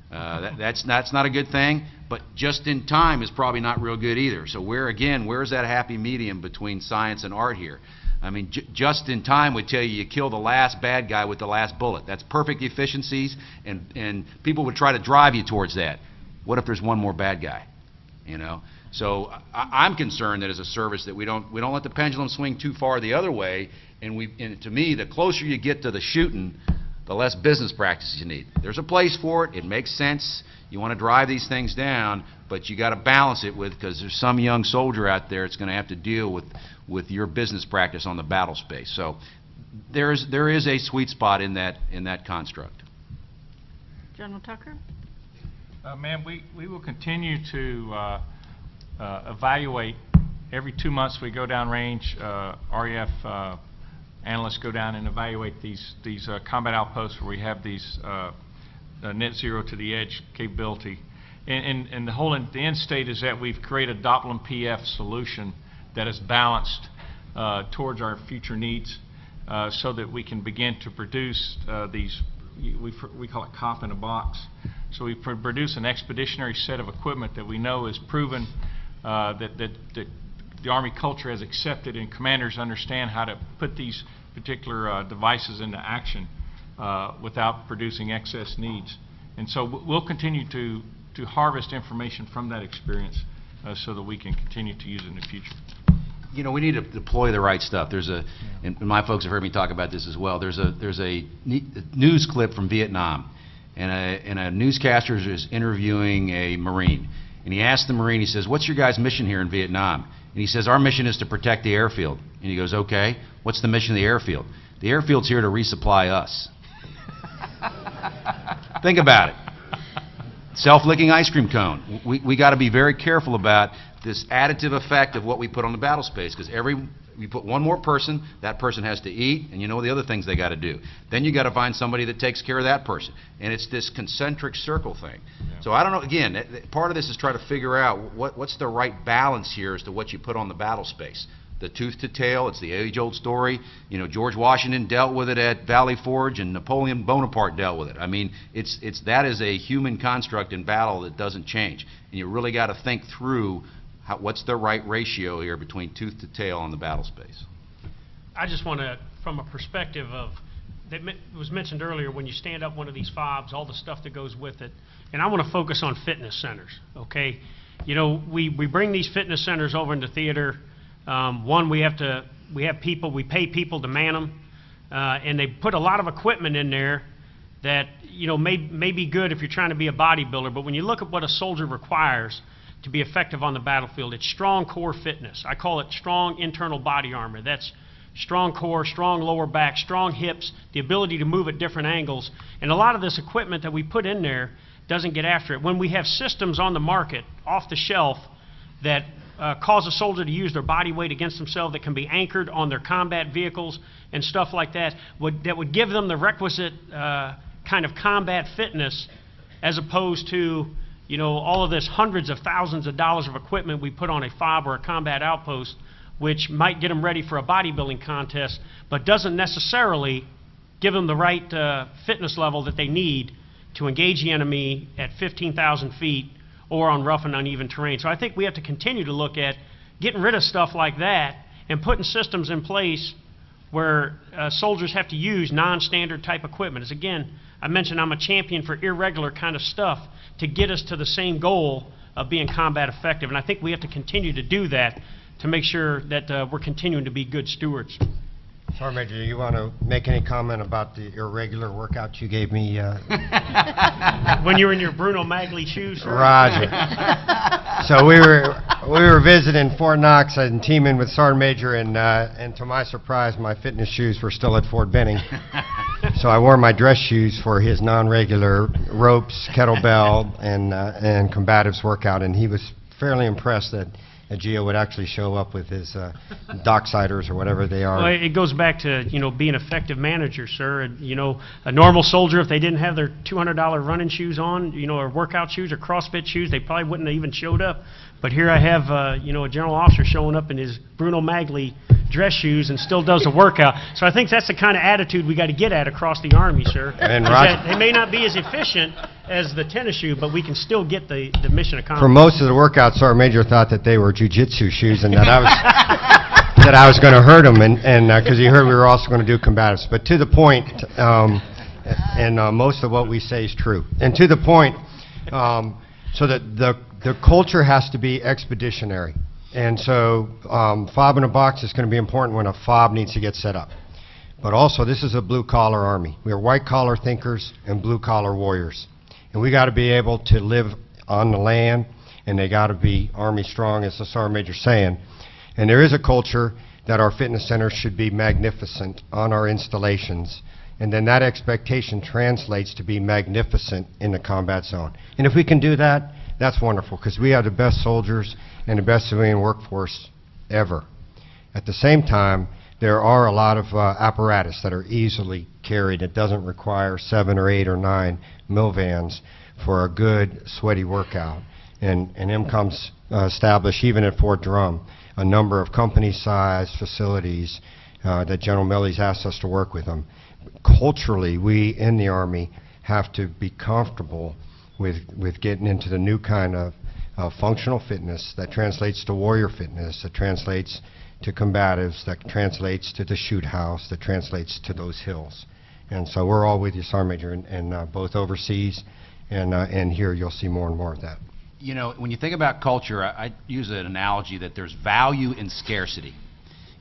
That's not a good thing, but just-in-time is probably not real good either. So where's that happy medium between science and art here? I mean, just-in-time would tell you kill the last bad guy with the last bullet. That's perfect efficiencies, and people would try to drive you towards that. What if there's one more bad guy? You know? So I'm concerned that as a service that we don't let the pendulum swing too far the other way. And to me, the closer you get to the shooting, the less business practices you need. There's a place for it. It makes sense. You want to drive these things down, but you got to balance it because there's some young soldier out there that's going to have to deal with your business practice on the battle space. So there is a sweet spot in that construct. General Tucker? Ma'am, we will continue to evaluate. Every 2 months we go down range. REF analysts go down and evaluate these combat outposts where we have these net zero to the edge capability. And the end state is that we've created a Doppler PF solution that is balanced towards our future needs, so that we can begin to produce these, we call it cop in a box. So we produce an expeditionary set of equipment that we know is proven, that the Army culture has accepted, and commanders understand how to put these particular devices into action without producing excess needs. And so we'll continue to harvest information from that experience so that we can continue to use it in the future. You know, we need to deploy the right stuff. And my folks have heard me talk about this as well. There's a news clip from Vietnam, and a newscaster is interviewing a Marine. And he asked the Marine, he says, "What's your guys' mission here in Vietnam?" And he says, "Our mission is to protect the airfield." And he goes, "Okay, what's the mission of the airfield?" "The airfield's here to resupply us." Think about it. Self-licking ice cream cone. We got to be very careful about this additive effect of what we put on the battle space, because we put one more person, that person has to eat, and you know the other things they got to do. Then you got to find somebody that takes care of that person, and it's this concentric circle thing. So I don't know. Again, part of this is try to figure out what's the right balance here as to what you put on the battle space. The tooth to tail, it's the age-old story. You know, George Washington dealt with it at Valley Forge, and Napoleon Bonaparte dealt with it. I mean, that is a human construct in battle that doesn't change. And you really got to think through what's the right ratio here between tooth to tail on the battle space. I just want to, from a perspective of, that was mentioned earlier, when you stand up one of these fobs, all the stuff that goes with it, and I want to focus on fitness centers, okay? You know, we bring these fitness centers over into theater. One, we pay people to man them, and they put a lot of equipment in there that, you know, may be good if you're trying to be a bodybuilder, but when you look at what a soldier requires to be effective on the battlefield, it's strong core fitness. I call it strong internal body armor. That's strong core, strong lower back, strong hips, the ability to move at different angles, and a lot of this equipment that we put in there doesn't get after it. When we have systems on the market, off the shelf, that cause a soldier to use their body weight against themselves, that can be anchored on their combat vehicles and stuff like that, that would give them the requisite kind of combat fitness, as opposed to, you know, all of this hundreds of thousands of dollars of equipment we put on a FOB or a combat outpost, which might get them ready for a bodybuilding contest, but doesn't necessarily give them the right fitness level that they need to engage the enemy at 15,000 feet or on rough and uneven terrain. So I think we have to continue to look at getting rid of stuff like that and putting systems in place where soldiers have to use non-standard type equipment. As again, I mentioned I'm a champion for irregular kind of stuff to get us to the same goal of being combat effective. And I think we have to continue to do that to make sure that we're continuing to be good stewards. Sergeant Major, you want to make any comment about the irregular workout you gave me? When you were in your Bruno Magli shoes, sir? Roger. So we were visiting Fort Knox and teaming with Sergeant Major, and to my surprise, my fitness shoes were still at Fort Benning. So I wore my dress shoes for his non-regular ropes, kettlebell, and combatives workout, and he was fairly impressed that Gio would actually show up with his docksiders or whatever they are. Well, it goes back to, you know, being an effective manager, sir. And, you know, a normal soldier, if they didn't have their $200 running shoes on, you know, or workout shoes or CrossFit shoes, they probably wouldn't have even showed up. But here I have, you know, a general officer showing up in his Bruno Magli dress shoes and still does the workout. So I think that's the kind of attitude we got to get at across the Army, sir. And Roger, they may not be as efficient as the tennis shoe, but we can still get the mission accomplished. for most of the workouts, Sergeant Major thought that they were jiu-jitsu shoes and that I was going to hurt him, and because he heard we were also going to do combatives. But to the point, and most of what we say is true. And to the point, so that the culture has to be expeditionary. And so fob in a box is going to be important when a fob needs to get set up. But also, this is a blue-collar Army. We are white-collar thinkers and blue-collar warriors. And we got to be able to live on the land, and they got to be Army strong, as the Sergeant Major's saying. And there is a culture that our fitness centers should be magnificent on our installations. And then that expectation translates to be magnificent in the combat zone. And if we can do that, that's wonderful, because we have the best soldiers and the best civilian workforce ever. At the same time, there are a lot of apparatus that are easily carried. It doesn't require 7 or 8 or 9 mill vans for a good, sweaty workout. And MCOM's established, even at Fort Drum, a number of company-sized facilities that General Milley's asked us to work with them. Culturally, we in the Army have to be comfortable with getting into the new kind of functional fitness that translates to warrior fitness, that translates to combatives, that translates to the shoot house, that translates to those hills. And so we're all with you, Sergeant Major, and both overseas and here you'll see more and more of that. You know, when you think about culture, I use an analogy that there's value in scarcity.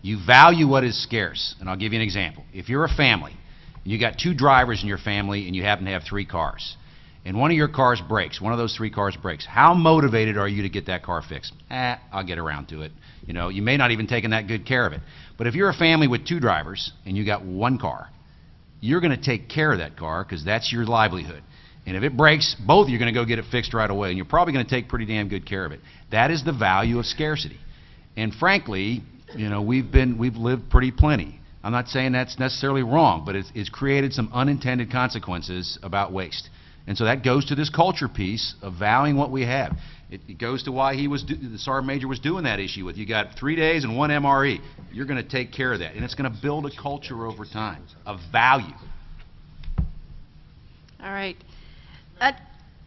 You value what is scarce, and I'll give you an example. If you're a family, and you got 2 drivers in your family, and you happen to have 3 cars, and one of your cars breaks, one of those 3 cars breaks, how motivated are you to get that car fixed? I'll get around to it. You know, you may not even taken that good care of it. But if you're a family with 2 drivers, and you got 1 car, you're going to take care of that car, because that's your livelihood. And if it breaks, both of you are going to go get it fixed right away, and you're probably going to take pretty damn good care of it. That is the value of scarcity. And frankly, you know, we've lived pretty plenty. I'm not saying that's necessarily wrong, but it's created some unintended consequences about waste. And so that goes to this culture piece of valuing what we have. It goes to why the Sergeant Major was doing that issue with, you got 3 days and 1 MRE. You're going to take care of that. And it's going to build a culture over time of value. All right.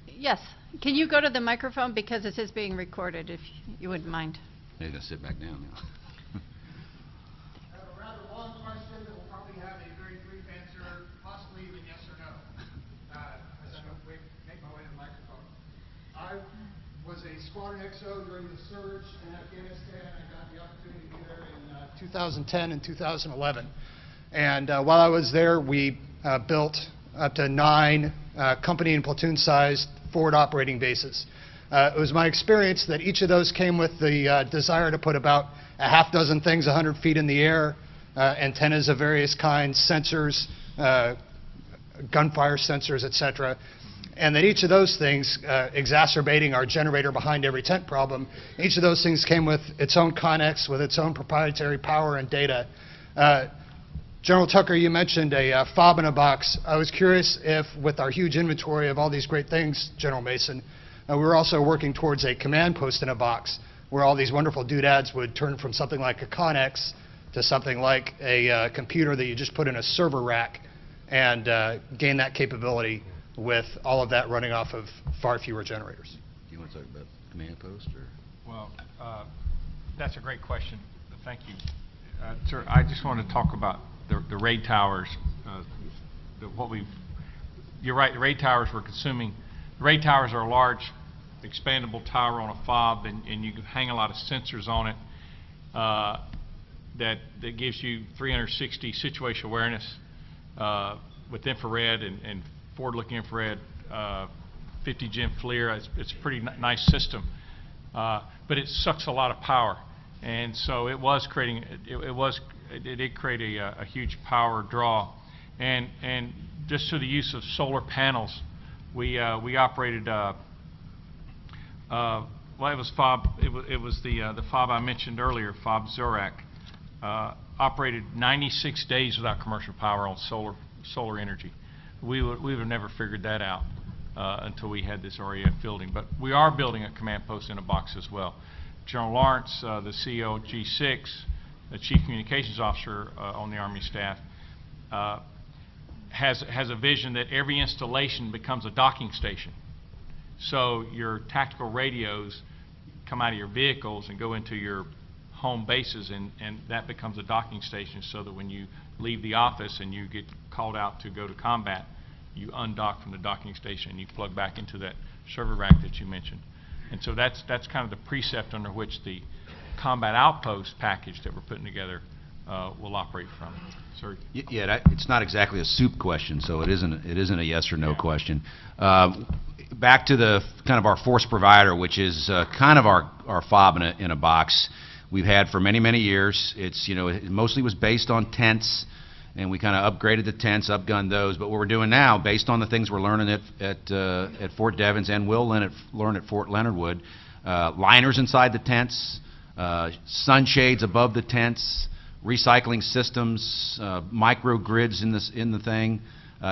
Yes, can you go to the microphone, because this is being recorded, if you wouldn't mind. They're going to sit back down now. I have a rather long question that will probably have a very brief answer, possibly even yes or no, as I make my way to the microphone. I was a Squadron XO during the surge in Afghanistan. I got the opportunity to be there in 2010 and 2011. And while I was there, we built up to 9 company and platoon-sized forward operating bases. It was my experience that each of those came with the desire to put about a half dozen things 100 feet in the air, antennas of various kinds, sensors, gunfire sensors, etc. And that each of those things, exacerbating our generator behind every tent problem, each of those things came with its own connex, with its own proprietary power and data. General Tucker, you mentioned a fob in a box. I was curious if, with our huge inventory of all these great things, General Mason, we were also working towards a command post in a box, where all these wonderful doodads would turn from something like a connex to something like a computer that you just put in a server rack, and gain that capability with all of that running off of far fewer generators. Do you want to talk about command post? Or? Well, that's a great question. Thank you. Sir, I just want to talk about the raid towers. You're right, the raid towers we're consuming. The raid towers are a large expandable tower on a fob, and you can hang a lot of sensors on it that gives you 360 situational awareness with infrared and forward-looking infrared, 50 GeM FLIR. It's a pretty nice system, but it sucks a lot of power, and so it was creating it did create a huge power draw, and just through the use of solar panels, we operated. Well, it was FOB. It was the FOB I mentioned earlier, FOB Zorak, operated 96 days without commercial power on solar energy. We would have never figured that out until we had this RAF building. But we are building a command post in a box as well. General Lawrence, the CEO of G6, the Chief Communications Officer on the Army staff, has a vision that every installation becomes a docking station. So your tactical radios come out of your vehicles and go into your home bases, and that becomes a docking station, so that when you leave the office and you get called out to go to combat, you undock from the docking station and you plug back into that server rack that you mentioned. And so that's kind of the precept under which the combat outpost package that we're putting together will operate from. Sir? Yeah, it's not exactly a soup question, so it isn't a yes or no question. Back to the kind of our force provider, which is kind of our FOB in a box we've had for many, many years. It's, you know, it mostly was based on tents, and we kind of upgraded the tents, upgunned those. But what we're doing now, based on the things we're learning at Fort Devens and will learn at Fort Leonard Wood, liners inside the tents, sunshades above the tents, recycling systems, microgrids in the thing.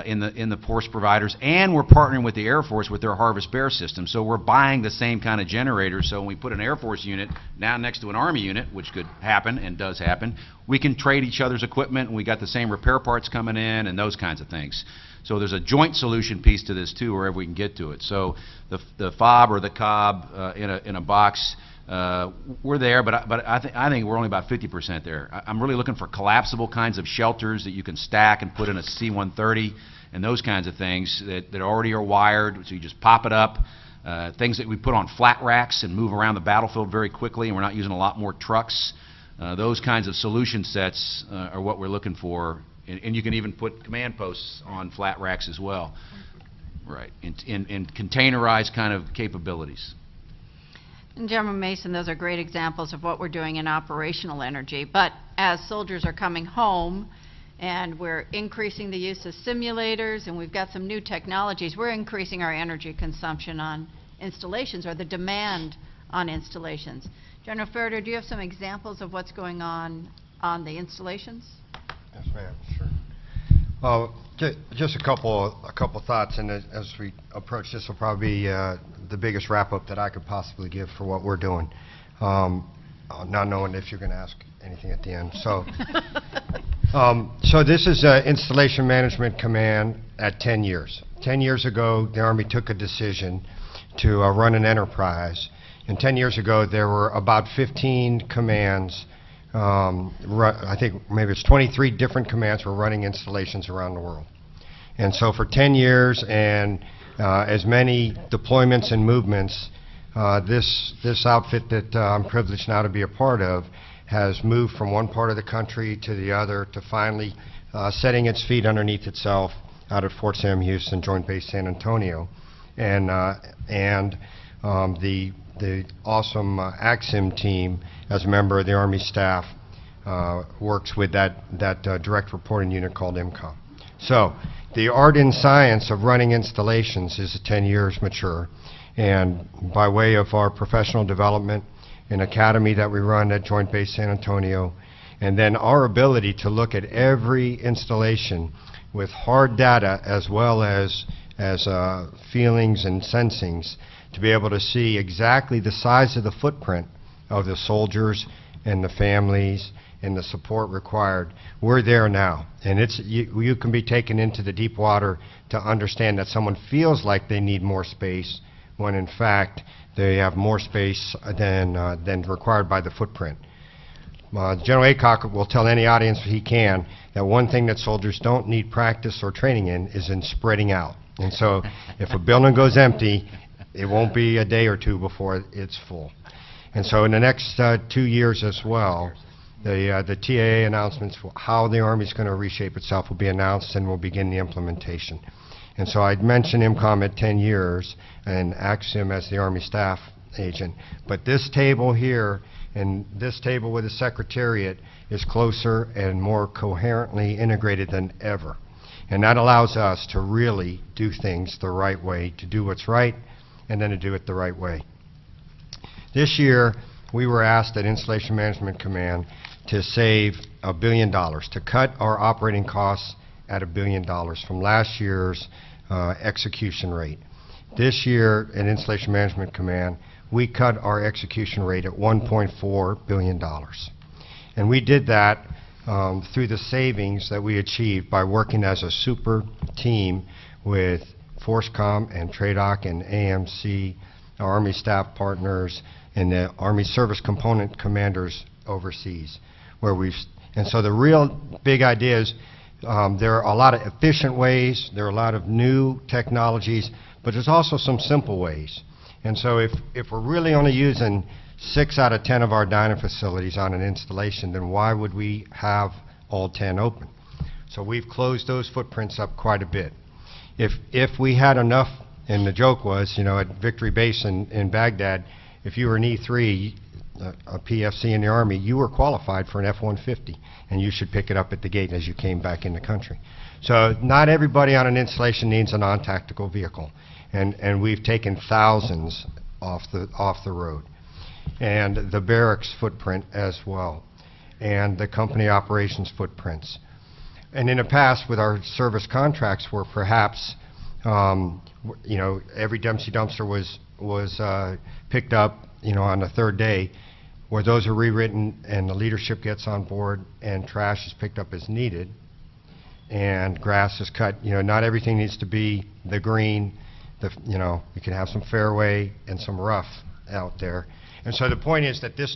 In the force providers, and we're partnering with the Air Force with their Harvest Bear system. So we're buying the same kind of generator, so when we put an Air Force unit now next to an Army unit, which could happen and does happen, we can trade each other's equipment, and we got the same repair parts coming in and those kinds of things. So there's a joint solution piece to this too, wherever we can get to it. So the FOB or the COB in a box, we're there, but I think we're only about 50% there. I'm really looking for collapsible kinds of shelters that you can stack and put in a C-130 and those kinds of things that already are wired, so you just pop it up. Things that we put on flat racks and move around the battlefield very quickly, and we're not using a lot more trucks. Those kinds of solution sets are what we're looking for, and you can even put command posts on flat racks as well. Right, in containerized kind of capabilities. And General Mason, those are great examples of what we're doing in operational energy. But as soldiers are coming home, and we're increasing the use of simulators, and we've got some new technologies. We're increasing our energy consumption on installations, or the demand on installations. General Ferreter, do you have some examples of what's going on the installations? Yes, ma'am, sure. Just a couple thoughts, and as we approach this will probably be the biggest wrap-up that I could possibly give for what we're doing, not knowing if you're going to ask anything at the end. So, so this is Installation Management Command at 10 years. 10 years ago, the Army took a decision to run an enterprise, and 10 years ago there were about 15 commands. I think maybe it's 23 different commands were running installations around the world. And so for 10 years and as many deployments and movements, this outfit that I'm privileged now to be a part of has moved from one part of the country to the other to finally setting its feet underneath itself out at Fort Sam Houston, Joint Base San Antonio. And the awesome AXIM team, as a member of the Army staff, works with that direct reporting unit called IMCOM. So the art and science of running installations is 10 years mature, and by way of our professional development, an academy that we run at Joint Base San Antonio, and then our ability to look at every installation with hard data as well as feelings and sensings, to be able to see exactly the size of the footprint of the soldiers and the families and the support required. We're there now, and you can be taken into the deep water to understand that someone feels like they need more space when in fact they have more space than required by the footprint. General Aycock will tell any audience he can that one thing that soldiers don't need practice or training in is in spreading out. And so if a building goes empty, it won't be a day or two before it's full. And so in the next 2 years as well, the TAA announcements for how the Army's going to reshape itself will be announced, and we'll begin the implementation. And so I'd mentioned IMCOM at 10 years and AXIM as the Army staff agent. But this table here and this table with the Secretariat is closer and more coherently integrated than ever. And that allows us to really do things the right way, to do what's right, and then to do it the right way. This year, we were asked at Installation Management Command to save $1 billion, to cut our operating costs at $1 billion from last year's execution rate. This year at Installation Management Command, we cut our execution rate at $1.4 billion. And we did that through the savings that we achieved by working as a super team with FORSCOM and TRADOC and AMC, our Army staff partners, and the Army Service Component commanders overseas. And so the real big idea is there are a lot of efficient ways, there are a lot of new technologies, but there's also some simple ways. And so if we're really only using 6 out of 10 of our dining facilities on an installation, then why would we have all 10 open? So we've closed those footprints up quite a bit. If we had enough, and the joke was, you know, at Victory Base in Baghdad, if you were an E3, a PFC in the Army, you were qualified for an F-150, and you should pick it up at the gate as you came back in the country. So not everybody on an installation needs a non-tactical vehicle, and we've taken thousands off the road. And the barracks footprint as well, and the company operations footprints. And in the past, with our service contracts, where perhaps you know, every Dempsey dumpster was picked up, you know, on the 3rd day, where those are rewritten and the leadership gets on board and trash is picked up as needed and grass is cut. You know, not everything needs to be the green. You know, you can have some fairway and some rough out there. And so the point is that this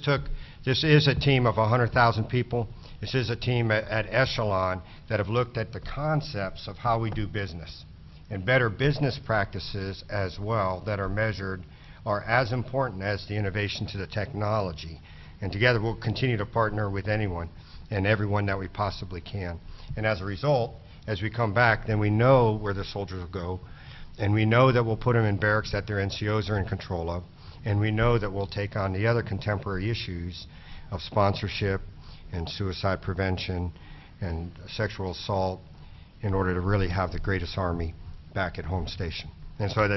is a team of 100,000 people. This is a team at Echelon that have looked at the concepts of how we do business. And better business practices as well that are measured are as important as the innovation to the technology. And together we'll continue to partner with anyone and everyone that we possibly can. And as a result, as we come back, then we know where the soldiers will go, and we know that we'll put them in barracks that their NCOs are in control of, and we know that we'll take on the other contemporary issues of sponsorship and suicide prevention and sexual assault in order to really have the greatest Army back at home station. And so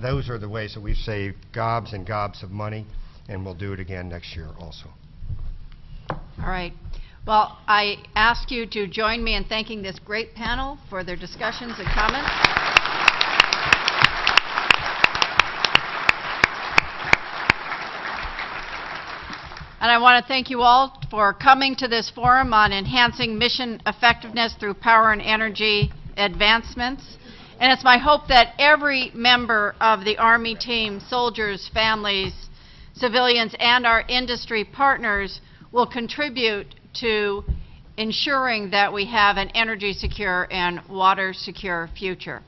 those are the ways that we've saved gobs and gobs of money, and we'll do it again next year also. All right. Well, I ask you to join me in thanking this great panel for their discussions and comments. And I want to thank you all for coming to this forum on enhancing mission effectiveness through power and energy advancements. And it's my hope that every member of the Army team, soldiers, families, civilians, and our industry partners will contribute to ensuring that we have an energy secure and water secure future.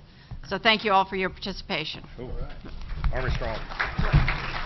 So thank you all for your participation. Cool. Army strong.